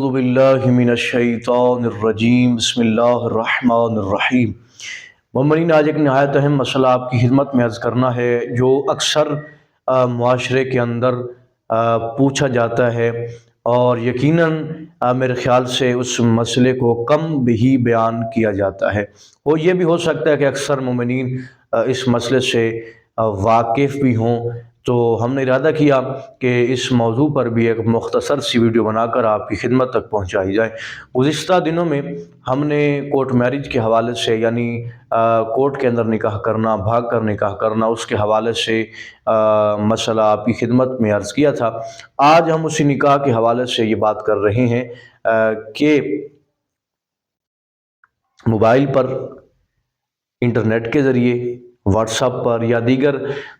اعوذ باللہ من الشیطان الرجیم بسم اللہ الرحمن الرحیم۔ مومنین، آج ایک نہایت اہم مسئلہ آپ کی خدمت میں عرض کرنا ہے جو اکثر معاشرے کے اندر پوچھا جاتا ہے، اور یقیناً میرے خیال سے اس مسئلے کو کم بھی بیان کیا جاتا ہے۔ وہ یہ بھی ہو سکتا ہے کہ اکثر مومنین اس مسئلے سے واقف بھی ہوں، تو ہم نے ارادہ کیا کہ اس موضوع پر بھی ایک مختصر سی ویڈیو بنا کر آپ کی خدمت تک پہنچائی جائے۔ گزشتہ دنوں میں ہم نے کورٹ میرج کے حوالے سے، یعنی کورٹ کے اندر نکاح کرنا، بھاگ کر نکاح کرنا، اس کے حوالے سے مسئلہ آپ کی خدمت میں عرض کیا تھا۔ آج ہم اسی نکاح کے حوالے سے یہ بات کر رہے ہیں کہ موبائل پر، انٹرنیٹ کے ذریعے، واٹس ایپ پر یا دیگر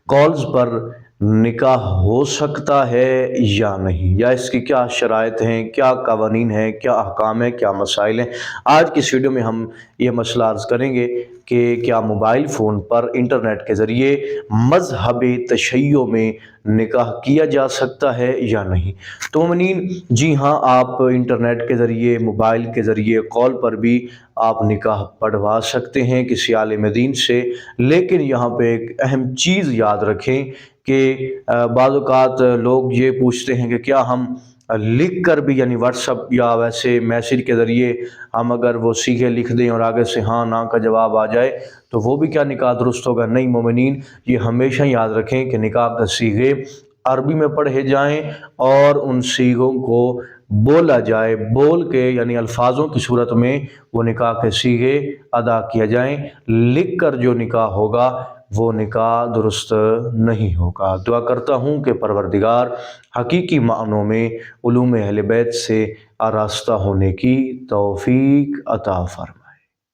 کالز پر نکاح ہو سکتا ہے یا نہیں، یا اس کی کیا شرائط ہیں، کیا قوانین ہیں، کیا احکام ہیں، کیا مسائل ہیں۔ آج کی اس ویڈیو میں ہم یہ مسئلہ عرض کریں گے کہ کیا موبائل فون پر انٹرنیٹ کے ذریعے مذہب تشیع میں نکاح کیا جا سکتا ہے یا نہیں۔ تو مومنین، جی ہاں، آپ انٹرنیٹ کے ذریعے، موبائل کے ذریعے، کال پر بھی آپ نکاح پڑھوا سکتے ہیں کسی عالم دین سے، لیکن یہاں پہ ایک اہم چیز یاد رکھیں کہ بعض اوقات لوگ یہ پوچھتے ہیں کہ کیا ہم لکھ کر بھی، یعنی واٹس ایپ یا ویسے میسیج کے ذریعے ہم اگر وہ صیغے لکھ دیں اور آگے سے ہاں نا کا جواب آ جائے تو وہ بھی کیا نکاح درست ہوگا؟ نہیں مومنین، یہ ہمیشہ یاد رکھیں کہ نکاح کے صیغے عربی میں پڑھے جائیں اور ان صیغوں کو بولا جائے، بول کے یعنی الفاظوں کی صورت میں وہ نکاح کے صیغے ادا کیا جائیں۔ لکھ کر جو نکاح ہوگا وہ نکاح درست نہیں ہوگا۔ دعا کرتا ہوں کہ پروردگار حقیقی معنوں میں علوم اہل بیت سے آراستہ ہونے کی توفیق عطا فرمائے۔